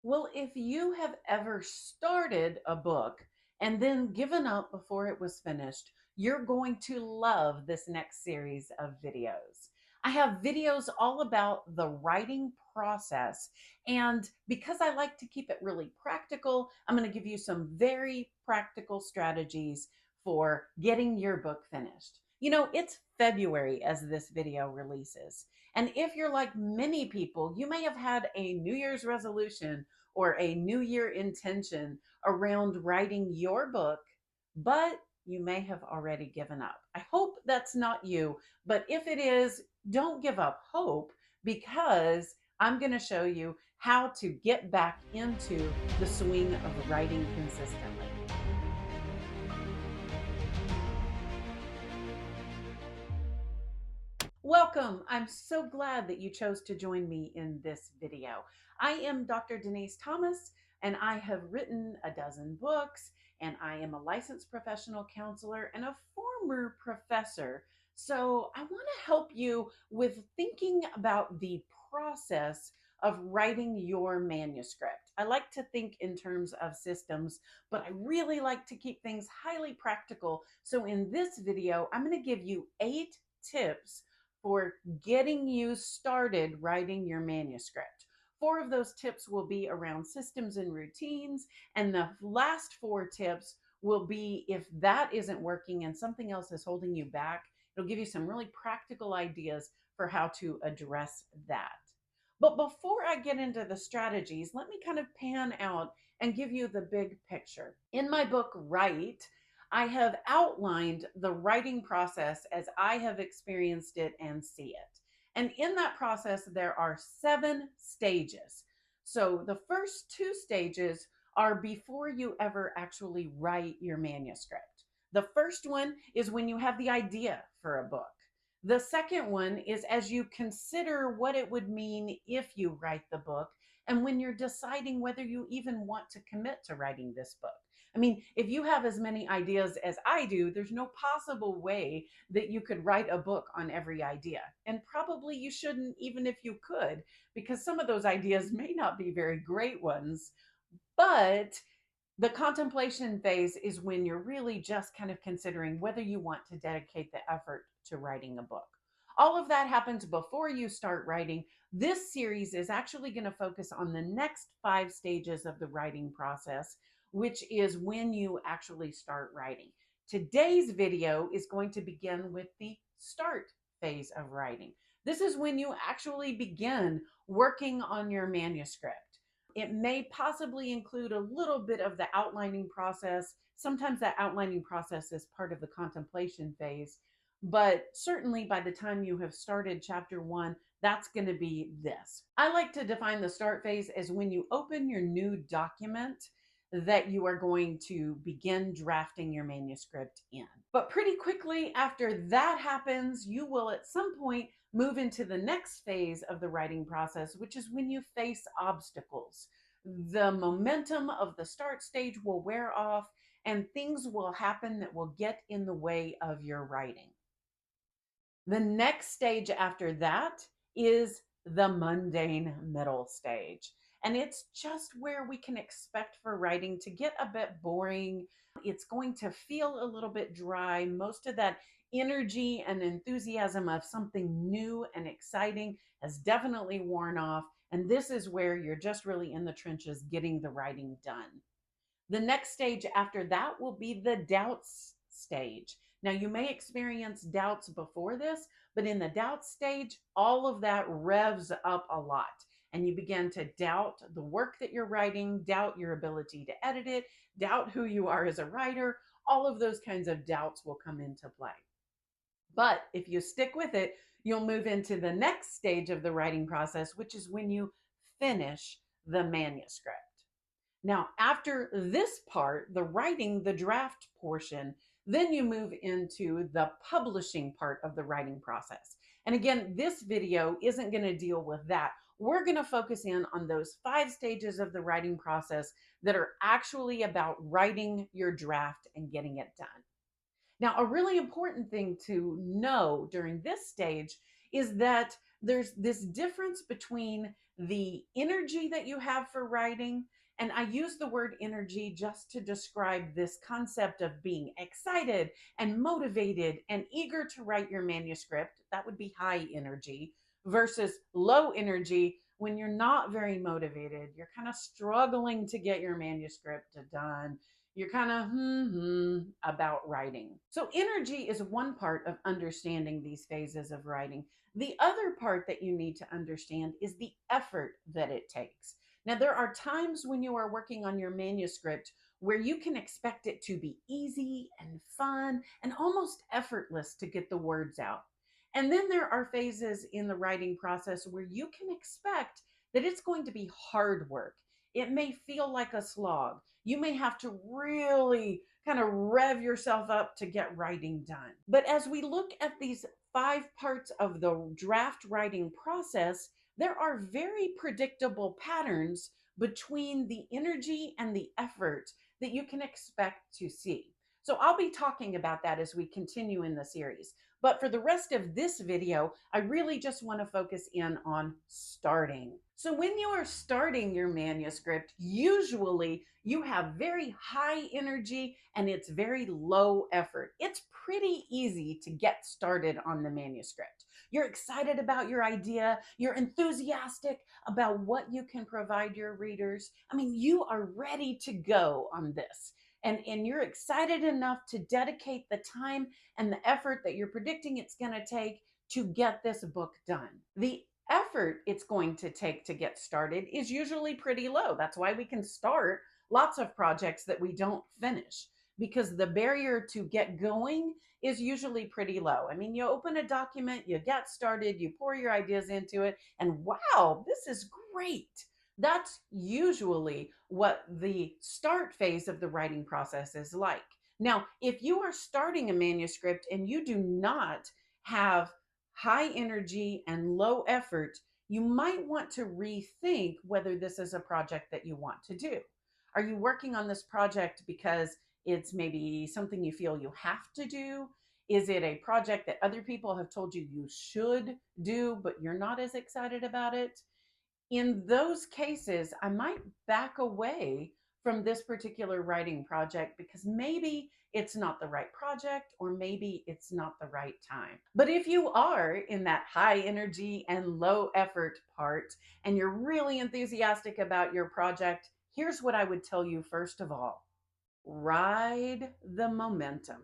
Well, if you have ever started a book and then given up before it was finished, you're going to love this next series of videos. I have videos all about the writing process. And because I like to keep it really practical, I'm going to give you some very practical strategies for getting your book finished. It's February as this video releases. And if you're like many people, you may have had a New Year's resolution or a New Year intention around writing your book, but you may have already given up. I hope that's not you, but if it is, don't give up hope because I'm going to show you how to get back into the swing of writing consistently. Welcome. I'm so glad that you chose to join me in this video. I am Dr. Denis'Thomas, and I have written a dozen books, and I am a licensed professional counselor and a former professor. So I want to help you with thinking about the process of writing your manuscript. I like to think in terms of systems, but I really like to keep things highly practical. So in this video, I'm going to give you 8 tips for getting you started writing your manuscript. 4 of those tips will be around systems and routines, and the last 4 tips will be if that isn't working and something else is holding you back, it'll give you some really practical ideas for how to address that. But before I get into the strategies, let me kind of pan out and give you the big picture. In my book, Write, I have outlined the writing process as I have experienced it and see it. And in that process, there are 7 stages. So the first 2 stages are before you ever actually write your manuscript. The first one is when you have the idea for a book. The second one is as you consider what it would mean if you write the book and when you're deciding whether you even want to commit to writing this book. I mean, if you have as many ideas as I do, there's no possible way that you could write a book on every idea. And probably you shouldn't, even if you could, because some of those ideas may not be very great ones. But the contemplation phase is when you're really just kind of considering whether you want to dedicate the effort to writing a book. All of that happens before you start writing. This series is actually going to focus on the next 5 stages of the writing process, which is when you actually start writing. Today's video is going to begin with the start phase of writing. This is when you actually begin working on your manuscript. It may possibly include a little bit of the outlining process. Sometimes that outlining process is part of the contemplation phase, but certainly by the time you have started chapter 1, that's going to be this. I like to define the start phase as when you open your new document that you are going to begin drafting your manuscript in. But pretty quickly after that happens, you will at some point move into the next phase of the writing process, which is when you face obstacles. The momentum of the start stage will wear off and things will happen that will get in the way of your writing. The next stage after that is the mundane middle stage. And it's just where we can expect for writing to get a bit boring. It's going to feel a little bit dry. Most of that energy and enthusiasm of something new and exciting has definitely worn off. And this is where you're just really in the trenches getting the writing done. The next stage after that will be the doubts stage. Now, you may experience doubts before this, but in the doubt stage, all of that revs up a lot. And you begin to doubt the work that you're writing, doubt your ability to edit it, doubt who you are as a writer. All of those kinds of doubts will come into play. But if you stick with it, you'll move into the next stage of the writing process, which is when you finish the manuscript. Now, after this part, the writing, the draft portion, then you move into the publishing part of the writing process. And again, this video isn't going to deal with that. We're going to focus in on those 5 stages of the writing process that are actually about writing your draft and getting it done. Now, a really important thing to know during this stage is that there's this difference between the energy that you have for writing. And I use the word energy just to describe this concept of being excited and motivated and eager to write your manuscript. That would be high energy versus low energy when you're not very motivated. You're kind of struggling to get your manuscript done. You're kind of about writing. So, energy is one part of understanding these phases of writing. The other part that you need to understand is the effort that it takes. Now, there are times when you are working on your manuscript where you can expect it to be easy and fun and almost effortless to get the words out. And then there are phases in the writing process where you can expect that it's going to be hard work. It may feel like a slog. You may have to really kind of rev yourself up to get writing done. But as we look at these 5 parts of the draft writing process, there are very predictable patterns between the energy and the effort that you can expect to see. So I'll be talking about that as we continue in the series. But for the rest of this video, I really just want to focus in on starting. So when you are starting your manuscript, usually you have very high energy and it's very low effort. It's pretty easy to get started on the manuscript. You're excited about your idea. You're enthusiastic about what you can provide your readers. I mean, you are ready to go on this. And you're excited enough to dedicate the time and the effort that you're predicting it's going to take to get this book done. The effort it's going to take to get started is usually pretty low. That's why we can start lots of projects that we don't finish, because the barrier to get going is usually pretty low. I mean, you open a document, you get started, you pour your ideas into it, and wow, this is great. That's usually what the start phase of the writing process is like. Now, if you are starting a manuscript and you do not have high energy and low effort, you might want to rethink whether this is a project that you want to do. Are you working on this project because it's maybe something you feel you have to do? Is it a project that other people have told you you should do, but you're not as excited about it? In those cases, I might back away from this particular writing project because maybe it's not the right project or maybe it's not the right time. But if you are in that high energy and low effort part and you're really enthusiastic about your project, here's what I would tell you first of all: ride the momentum.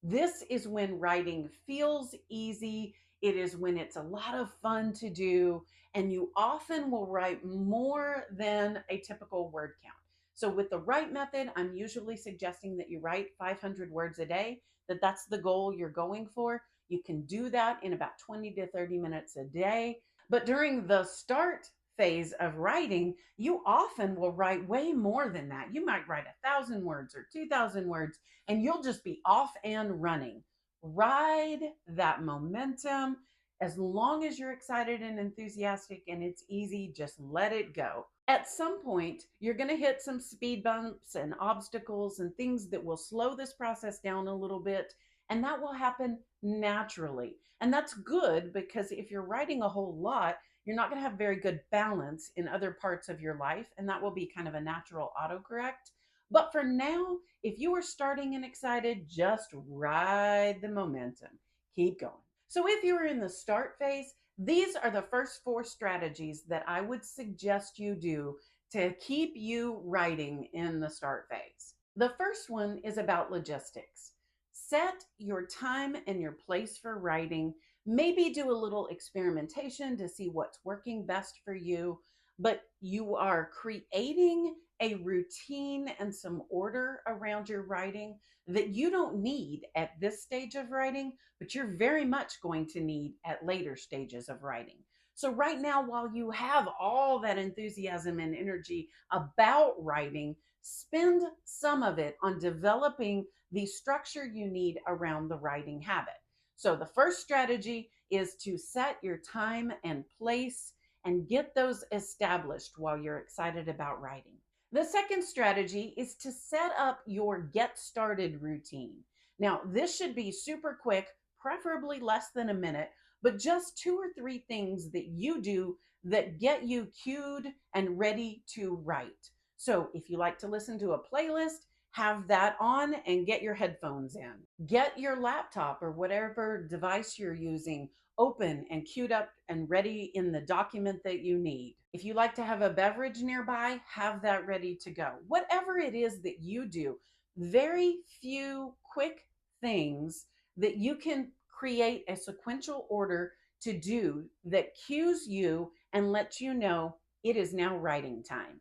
This is when writing feels easy. It is when it's a lot of fun to do, and you often will write more than a typical word count. So, with the right method, I'm usually suggesting that you write 500 words a day, that's the goal you're going for. You can do that in about 20 to 30 minutes a day. But during the start phase of writing, you often will write way more than that. You might write 1,000 words or 2,000 words and you'll just be off and running. Ride that momentum. As long as you're excited and enthusiastic and it's easy, just let it go. At some point, you're going to hit some speed bumps and obstacles and things that will slow this process down a little bit. And that will happen naturally. And that's good, because if you're writing a whole lot, you're not going to have very good balance in other parts of your life. And that will be kind of a natural autocorrect. But for now, if you are starting and excited, just ride the momentum. Keep going. So if you're in the start phase, these are the first 4 strategies that I would suggest you do to keep you writing in the start phase. The first one is about logistics. Set your time and your place for writing. Maybe do a little experimentation to see what's working best for you, but you are creating a routine and some order around your writing that you don't need at this stage of writing, but you're very much going to need at later stages of writing. So right now, while you have all that enthusiasm and energy about writing, spend some of it on developing the structure you need around the writing habit. So the first strategy is to set your time and place and get those established while you're excited about writing. The second strategy is to set up your get started routine. Now, this should be super quick, preferably less than a minute, but just 2 or 3 things that you do that get you cued and ready to write. So if you like to listen to a playlist, have that on and get your headphones in. Get your laptop or whatever device you're using open and queued up and ready in the document that you need. If you like to have a beverage nearby, have that ready to go. Whatever it is that you do, very few quick things that you can create a sequential order to do that cues you and lets you know it is now writing time.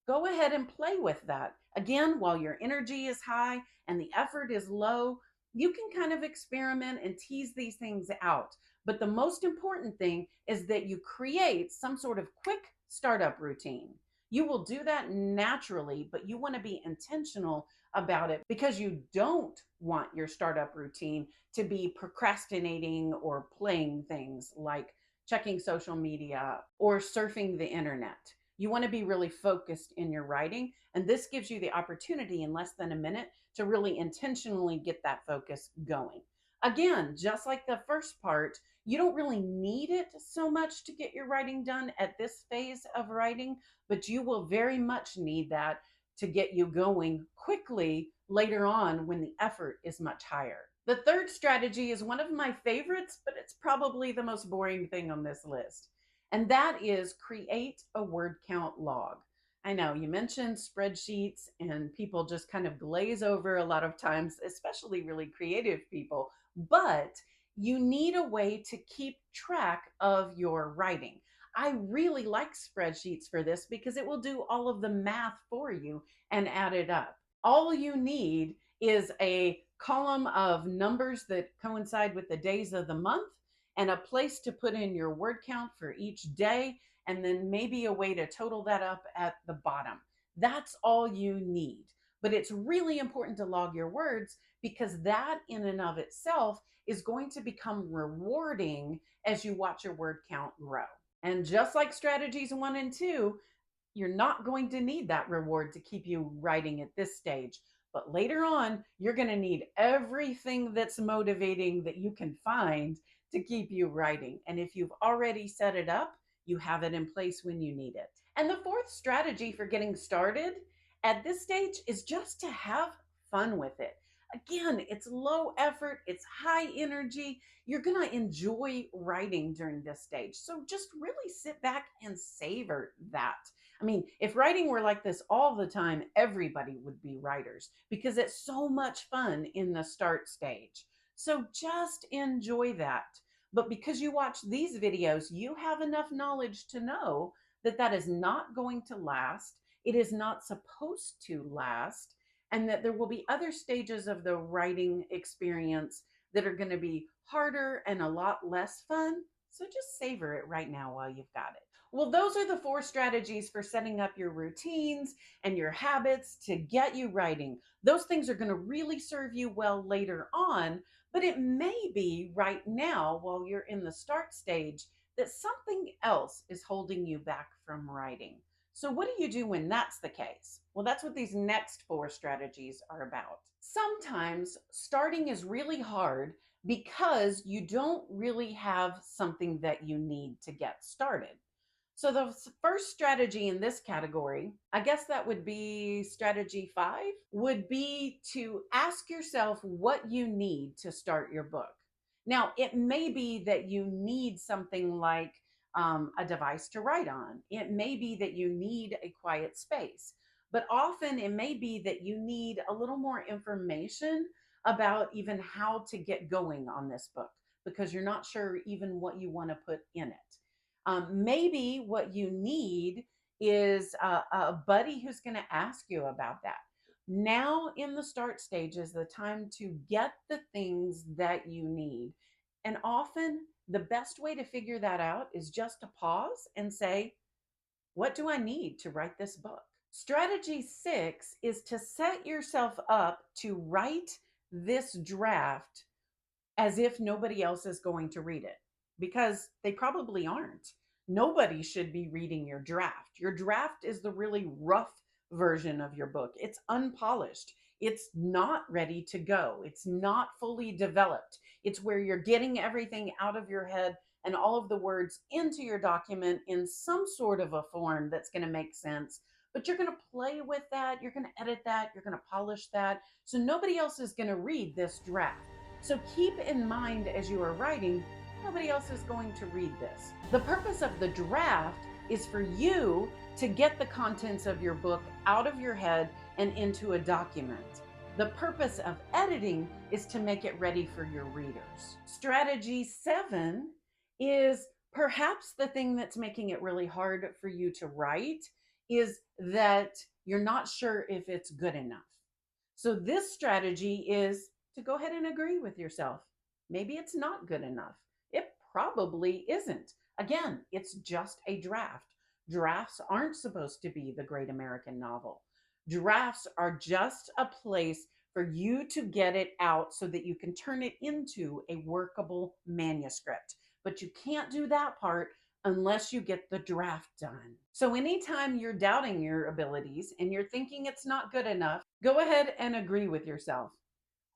Go ahead and play with that. Again, while your energy is high and the effort is low, you can kind of experiment and tease these things out. But the most important thing is that you create some sort of quick startup routine. You will do that naturally, but you want to be intentional about it because you don't want your startup routine to be procrastinating or playing things like checking social media or surfing the internet. You want to be really focused in your writing, and this gives you the opportunity in less than a minute to really intentionally get that focus going. Again, just like the first part, you don't really need it so much to get your writing done at this phase of writing, but you will very much need that to get you going quickly later on when the effort is much higher. The third strategy is one of my favorites, but it's probably the most boring thing on this list. And that is create a word count log. I know you mentioned spreadsheets and people just kind of glaze over a lot of times, especially really creative people, but you need a way to keep track of your writing. I really like spreadsheets for this because it will do all of the math for you and add it up. All you need is a column of numbers that coincide with the days of the month and a place to put in your word count for each day, and then maybe a way to total that up at the bottom. That's all you need. But it's really important to log your words because that in and of itself is going to become rewarding as you watch your word count grow. And just like strategies 1 and 2, you're not going to need that reward to keep you writing at this stage. But later on, you're going to need everything that's motivating that you can find to keep you writing. And if you've already set it up, you have it in place when you need it. And the fourth strategy for getting started at this stage is just to have fun with it. Again, it's low effort, it's high energy. You're going to enjoy writing during this stage. So just really sit back and savor that. I mean, if writing were like this all the time, everybody would be writers because it's so much fun in the start stage. So just enjoy that. But because you watch these videos, you have enough knowledge to know that that is not going to last. It is not supposed to last, and that there will be other stages of the writing experience that are going to be harder and a lot less fun. So just savor it right now while you've got it. Well, those are the 4 strategies for setting up your routines and your habits to get you writing. Those things are going to really serve you well later on, but it may be right now while you're in the start stage that something else is holding you back from writing. So, what do you do when that's the case? Well, that's what these next 4 strategies are about. Sometimes starting is really hard because you don't really have something that you need to get started. So the first strategy in this category, I guess that would be strategy 5, would be to ask yourself what you need to start your book. Now, it may be that you need something like a device to write on. It may be that you need a quiet space, but often it may be that you need a little more information about even how to get going on this book because you're not sure even what you want to put in it. Maybe what you need is a buddy who's going to ask you about that. Now, in the start stage, is the time to get the things that you need. And often, the best way to figure that out is just to pause and say, what do I need to write this book? Strategy 6 is to set yourself up to write this draft as if nobody else is going to read it because they probably aren't. Nobody should be reading your draft. Your draft is the really rough version of your book. It's unpolished. It's not ready to go. It's not fully developed. It's where you're getting everything out of your head and all of the words into your document in some sort of a form that's going to make sense. But you're going to play with that. You're going to edit that. You're going to polish that. So nobody else is going to read this draft. So keep in mind as you are writing, nobody else is going to read this. The purpose of the draft is for you to get the contents of your book out of your head and into a document. The purpose of editing is to make it ready for your readers. Strategy 7 is perhaps the thing that's making it really hard for you to write is that you're not sure if it's good enough. So this strategy is to go ahead and agree with yourself. Maybe it's not good enough. It probably isn't. Again, it's just a draft. Drafts aren't supposed to be the great American novel. Drafts are just a place for you to get it out so that you can turn it into a workable manuscript. But you can't do that part unless you get the draft done. So anytime you're doubting your abilities and you're thinking it's not good enough, go ahead and agree with yourself.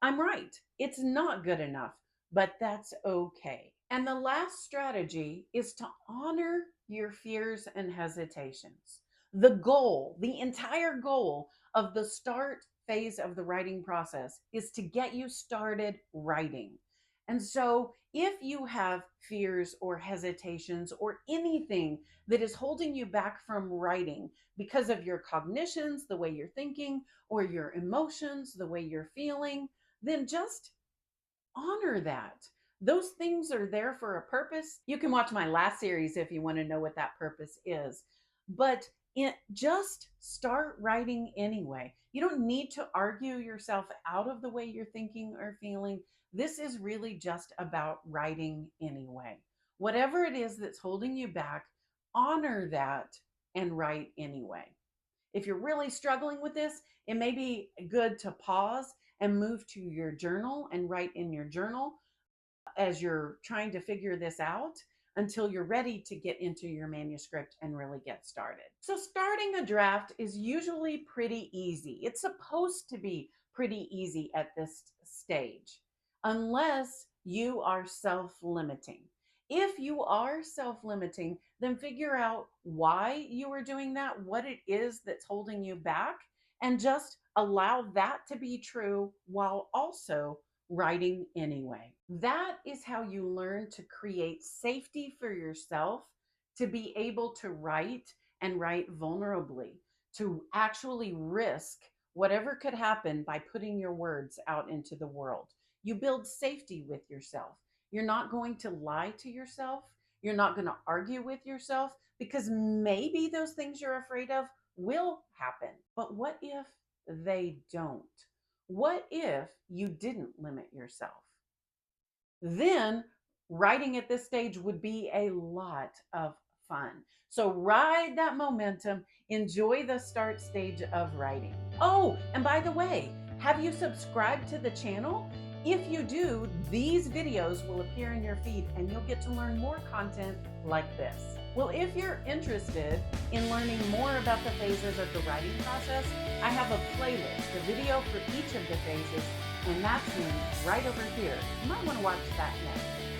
I'm right. It's not good enough, but that's okay. And the last strategy is to honor your fears and hesitations. The goal, the entire goal of the start phase of the writing process is to get you started writing. And so if you have fears or hesitations or anything that is holding you back from writing because of your cognitions, the way you're thinking, or your emotions, the way you're feeling, then just honor that. Those things are there for a purpose. You can watch my last series if you want to know what that purpose is. But just start writing anyway. You don't need to argue yourself out of the way you're thinking or feeling. This is really just about writing anyway. Whatever it is that's holding you back, honor that and write anyway. If you're really struggling with this, it may be good to pause and move to your journal and write in your journal as you're trying to figure this out until you're ready to get into your manuscript and really get started. So starting a draft is usually pretty easy. It's supposed to be pretty easy at this stage, unless you are self-limiting. If you are self-limiting, then figure out why you are doing that, what it is that's holding you back, and just allow that to be true while also writing anyway. That is how you learn to create safety for yourself to be able to write and write vulnerably, to actually risk whatever could happen by putting your words out into the world. You build safety with yourself. You're not going to lie to yourself. You're not going to argue with yourself because maybe those things you're afraid of will happen. But what if they don't? What if you didn't limit yourself? Then writing at this stage would be a lot of fun. So ride that momentum, enjoy the start stage of writing. Oh, and by the way, have you subscribed to the channel? If you do, these videos will appear in your feed and you'll get to learn more content like this. Well, if you're interested in learning more about the phases of the writing process, I have a playlist, a video for each of the phases, and that's right over here. You might want to watch that next.